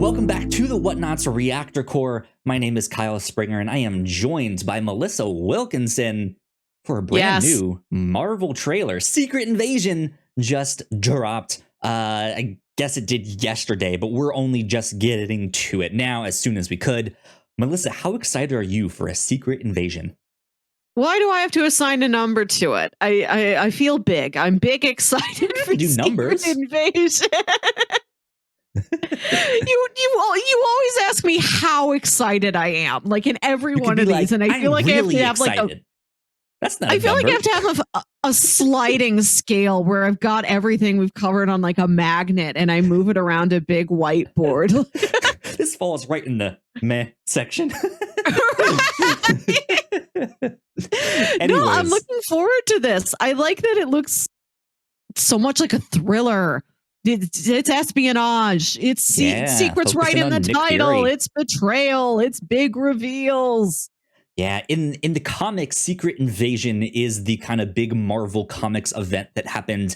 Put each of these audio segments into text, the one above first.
Welcome back to the Whatnauts Reactor Core. My name is Kyle Springer, and I am joined by Melissa Wilkinson for a brand new Marvel trailer. Secret Invasion just dropped. I guess it did yesterday, but we're only just getting to it now as soon as we could. Melissa, how excited are you for a Secret Invasion? Why do I have to assign a number to it? I feel big. I'm big excited for Secret Invasion. you always ask me how excited I am, like in every one of these, and I feel like really I have to have like that's not. I feel like I have to have a sliding scale where I've got everything we've covered on like a magnet, and I move it around a big whiteboard. This falls right in the meh section. No, I'm looking forward to this. I like that it looks so much like a thriller. It's espionage. It's secrets right in the title. It's betrayal. It's big reveals. Yeah, in the comics, Secret Invasion is the kind of big Marvel Comics event that happened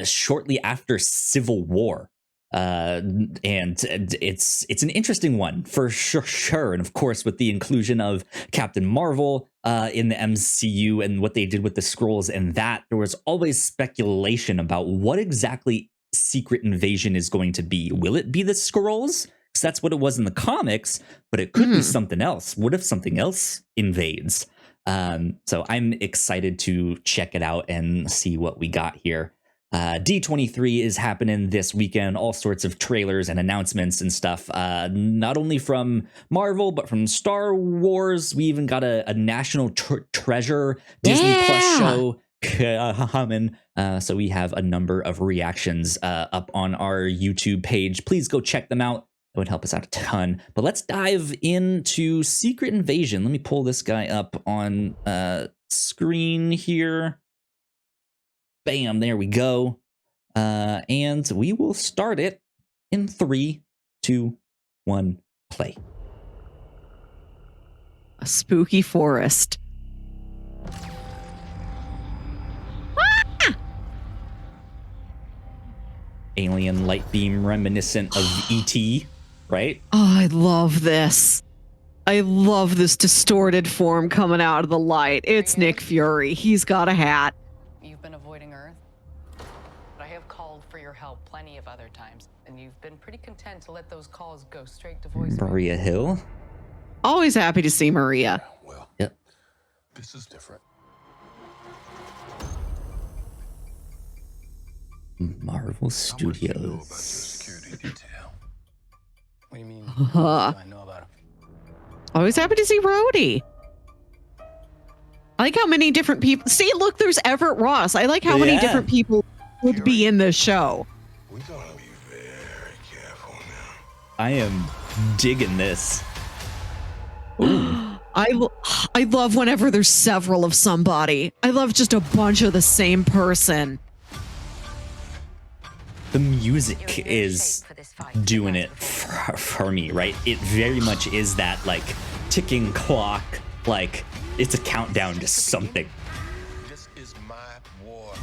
shortly after Civil War. And it's an interesting one for sure. And of course, with the inclusion of Captain Marvel in the MCU and what they did with the Skrulls and that, there was always speculation about what exactly Secret Invasion is going to be. Will it be the Skrulls? Because that's what it was in the comics, but it could be something else. What if something else invades? So I'm excited to check it out and see what we got here. D23 is happening this weekend. All sorts of trailers and announcements and stuff. Not only from Marvel, but from Star Wars. We even got a National Treasure Disney Plus show coming. So we have a number of reactions up on our YouTube page. Please go check them out. It would help us out a ton. But let's dive into Secret Invasion. Let me pull this guy up on screen here. Bam, there we go. And we will start it in 3, 2, 1, play. A spooky forest. Alien light beam reminiscent of E.T., right? Oh, I love this. I love this distorted form coming out of the light. It's Nick Fury. He's got a hat. You've been avoiding Earth, but I have called for your help plenty of other times, and you've been pretty content to let those calls go straight to voicemail. Maria Hill. Always happy to see Maria. Yeah, well, yep. This is different. Marvel Studios. How much do you know about your security detail? What do you mean? What do I know about him? Always happy to see Rhodey. I like how many different people. See, look, there's Everett Ross. I like how many different people would be in this show. We gotta be very careful now. I am digging this. I love whenever there's several of somebody. I love just a bunch of the same person. The music is doing it for me, right? It very much is that like ticking clock, like it's a countdown to something. This is my war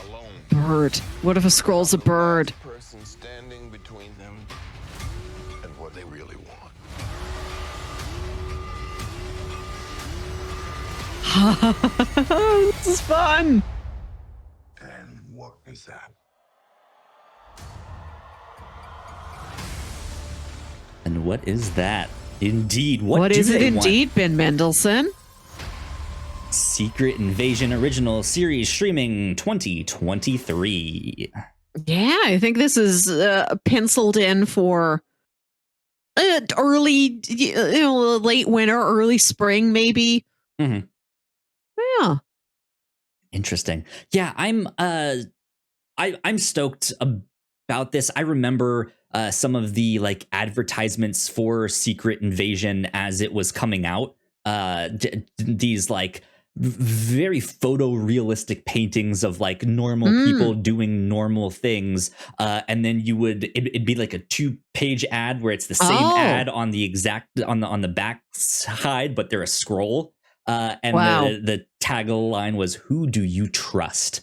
alone. Bird. What if a Skrull's a bird? Person standing between them and what they really want. This is fun. And what is that? And what is that? Indeed. What is it indeed, Ben Mendelsohn? Secret Invasion Original Series streaming 2023. Yeah, I think this is penciled in for early, late winter, early spring, maybe. Mm-hmm. Yeah. Interesting. Yeah, I'm stoked about this. I remember some of the like advertisements for Secret Invasion as it was coming out. These like very photorealistic paintings of like normal people doing normal things, and then it'd be like a 2-page ad where it's the same ad on the exact on the back side, but they're a scroll. And the tagline was, "Who do you trust?"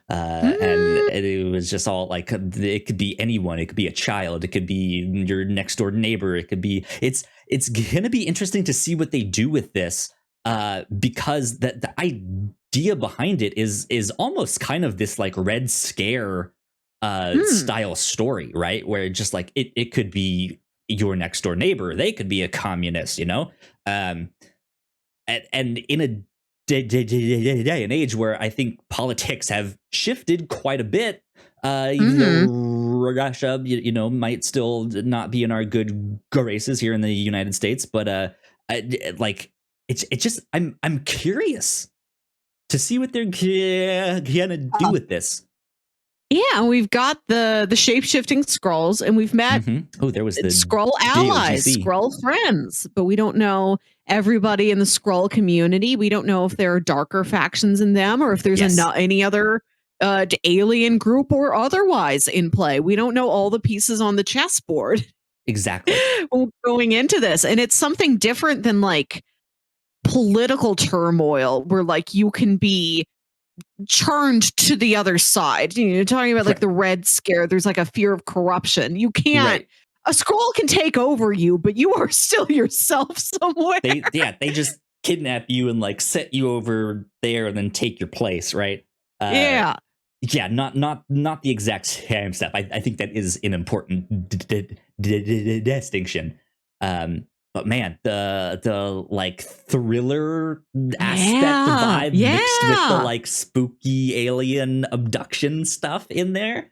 And it was just all like, it could be anyone. It could be a child. It could be your next door neighbor. It could be, it's going to be interesting to see what they do with this, because the idea behind it is almost kind of this like Red Scare style story, right? Where just like it could be your next door neighbor. They could be a communist, and in a day and age where I think politics have shifted quite a bit, even though Russia, might still not be in our good graces here in the United States, but it's just I'm curious to see what they're gonna do with this. Yeah, we've got the shape-shifting Skrulls, and we've met there was the Skrull allies, Skrull friends, but we don't know everybody in the Skrull community. We don't know if there are darker factions in them, or if there's any other alien group or otherwise in play. We don't know all the pieces on the chessboard. Exactly. Going into this, and it's something different than like political turmoil, where like you can be churned to the other side. You're talking about like the Red Scare. There's like a fear of corruption. You can't. A Skrull can take over you, but you are still yourself somewhere. They just kidnap you and like set you over there and then take your place, right? Yeah, not the exact same step. I think that is an important distinction. But man, the like thriller aspect vibe mixed with the like spooky alien abduction stuff in there.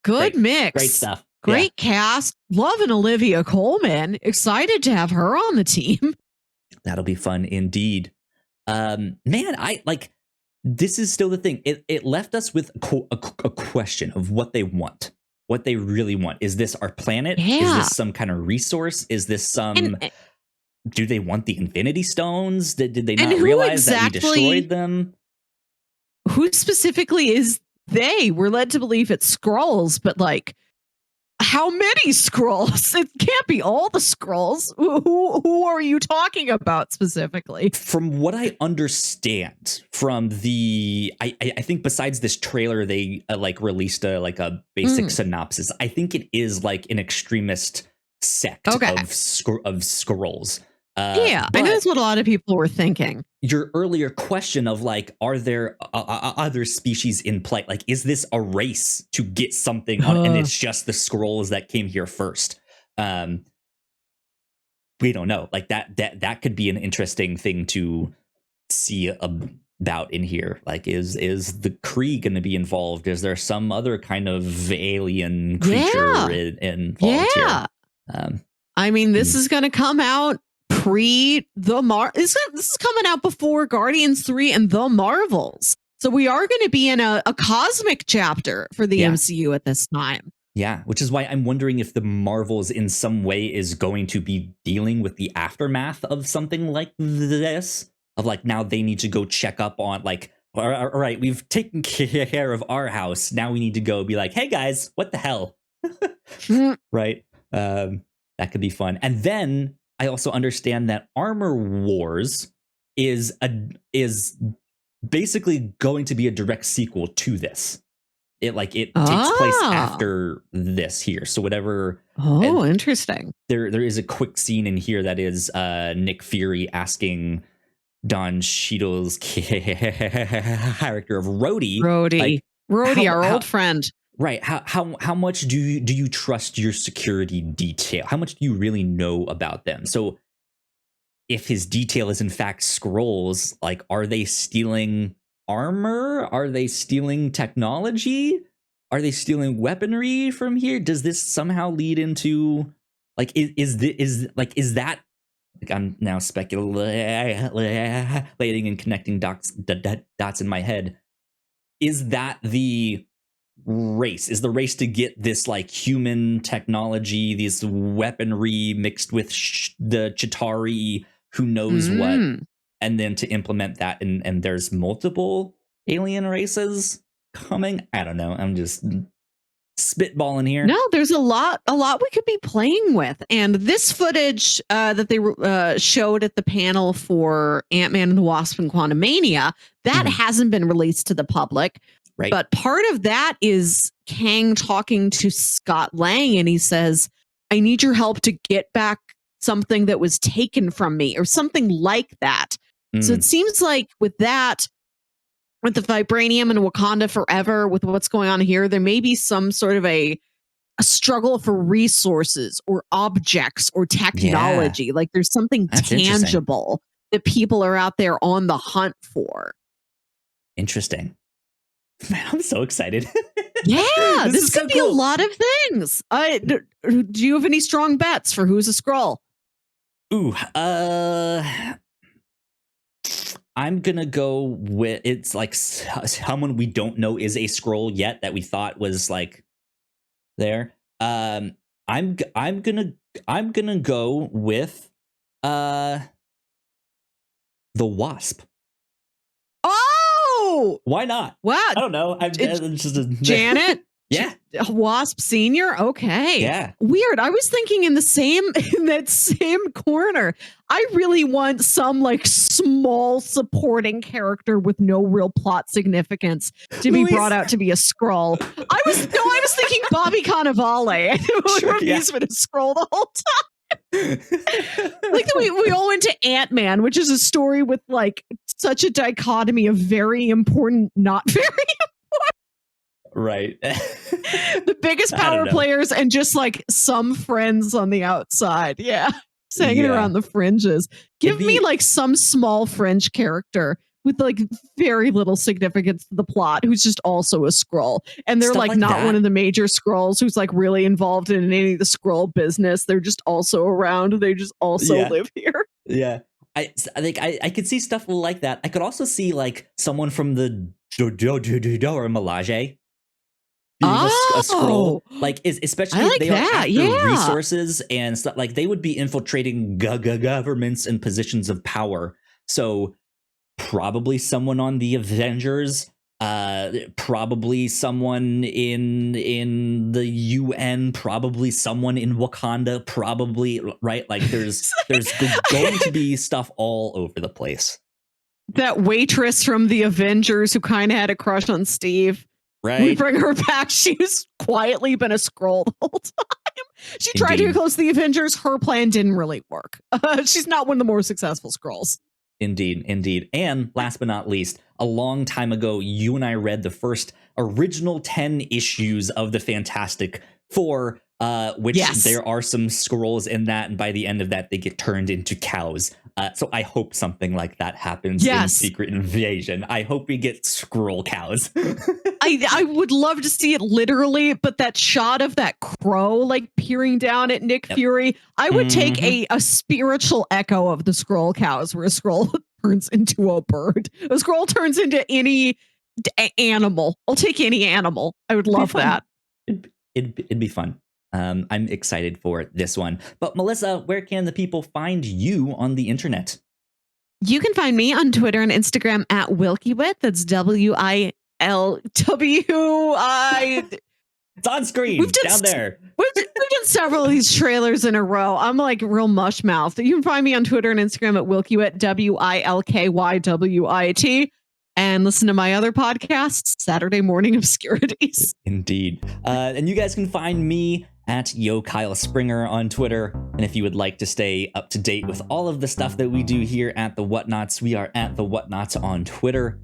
Good mix. Great stuff. Great cast. Loving Olivia Colman. Excited to have her on the team. That'll be fun indeed. Man, I like, this is still the thing. It left us with a question of what they want. What they really want. Is this our planet? Yeah. Is this some kind of resource? Is this some... do they want the Infinity Stones? Did they not realize that we destroyed them? Who specifically is they? We're led to believe it's Skrulls, but like, how many Skrulls? It can't be all the Skrulls. Who are you talking about specifically? From what I understand from the, I think besides this trailer, they like released a basic synopsis. I think it is like an extremist sect of Skrulls. I know that's what a lot of people were thinking. Your earlier question of like, are there other species in play? Like, is this a race to get something on, and it's just the Skrulls that came here first? We don't know. Like that could be an interesting thing to see about in here. Like, is the Kree going to be involved? Is there some other kind of alien creature involved here? I mean, this is going to come out pre the this is coming out before Guardians 3 and the Marvels. So we are going to be in a cosmic chapter for the MCU at this time. Yeah, which is why I'm wondering if the Marvels in some way is going to be dealing with the aftermath of something like this. Of like, now they need to go check up on like, all right, we've taken care of our house. Now we need to go be like, hey guys, what the hell? Right? That could be fun. And then I also understand that Armor Wars is basically going to be a direct sequel to this. It takes place after this here. So whatever. Interesting. There is a quick scene in here that is Nick Fury asking Don Cheadle's character of Rhodey, our old friend. Right. How much do you trust your security detail? How much do you really know about them? So if his detail is in fact Skrulls, like, are they stealing armor? Are they stealing technology? Are they stealing weaponry from here? Does this somehow lead into like, is that like, I'm now speculating and connecting dots in my head. Is that the race? Is the race to get this like human technology, this weaponry mixed with the Chitauri, who knows what, and then to implement that, and there's multiple alien races coming? I don't know. I'm just spitballing here. No, there's a lot we could be playing with. And this footage that they showed at the panel for Ant-Man and the Wasp and Quantumania, that hasn't been released to the public. Right. But part of that is Kang talking to Scott Lang, and he says, I need your help to get back something that was taken from me, or something like that. So it seems like with that, with the vibranium and Wakanda Forever, with what's going on here, there may be some sort of a struggle for resources or objects or technology. Like there's something tangible that people are out there on the hunt for. Interesting. Man, I'm so excited. Yeah, this could be a lot of things. Do you have any strong bets for who's a Skrull? Ooh, I'm gonna go with, it's like someone we don't know is a Skrull yet that we thought was like there. I'm gonna go with the Wasp. Oh, why not? Wow, I don't know. It's just Janet. Yeah. Wasp Senior. Okay. Yeah. Weird. I was thinking in that same corner. I really want some like small supporting character with no real plot significance to be brought out to be a Skrull. I was thinking Bobby Cannavale. Sure, he's been a Skrull the whole time. Like we all went to Ant-Man, which is a story with like such a dichotomy of very important, not very important. Right. The biggest power players and just like some friends on the outside. Yeah. Just hanging around the fringes. Give me like some small fringe character with like very little significance to the plot who's just also a Skrull. And they're like not one of the major Skrulls who's like really involved in any of the Skrull business. They're just also around. They just also live here. Yeah. I think I could see stuff like that. I could also see like someone from the Dora Milaje being a Skrull, like especially if they are after resources and stuff. Like they would be infiltrating governments and positions of power. So probably someone on the Avengers, probably someone in the UN, probably someone in Wakanda, probably, right? Like there's going to be stuff all over the place. That waitress from the Avengers who kind of had a crush on Steve. Right. We bring her back. She's quietly been a Skrull the whole time. She tried to get close to the Avengers. Her plan didn't really work. She's not one of the more successful Skrulls. Indeed. And last but not least, a long time ago, you and I read the first original 10 issues of the Fantastic Four, which there are some Skrulls in that. And by the end of that, they get turned into cows. So I hope something like that happens in Secret Invasion. I hope we get Skrull cows. I would love to see it literally, but that shot of that crow like peering down at Nick Fury, I would take a spiritual echo of the Skrull cows, where a Skrull turns into a bird. A Skrull turns into any animal. I'll take any animal. I would love that. It'd be fun. I'm excited for this one. But Melissa, where can the people find you on the internet? You can find me on Twitter and Instagram at WilkyWit. That's WILWI. It's on screen down there. We've done several of these trailers in a row. I'm like real mush mouthed. You can find me on Twitter and Instagram at WilkyWit, WILKYWIT. And listen to my other podcasts, Saturday Morning Obscurities. Indeed. And you guys can find me at Kyle Springer on Twitter. And if you would like to stay up to date with all of the stuff that we do here at the Whatnauts, we are at the Whatnauts on Twitter.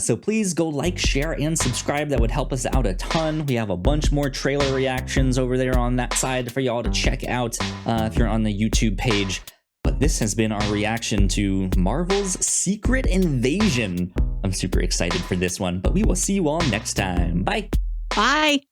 So please go like, share, and subscribe. That would help us out a ton. We have a bunch more trailer reactions over there on that side for y'all to check out if you're on the YouTube page. But this has been our reaction to Marvel's Secret Invasion. I'm super excited for this one, but we will see you all next time. Bye. Bye.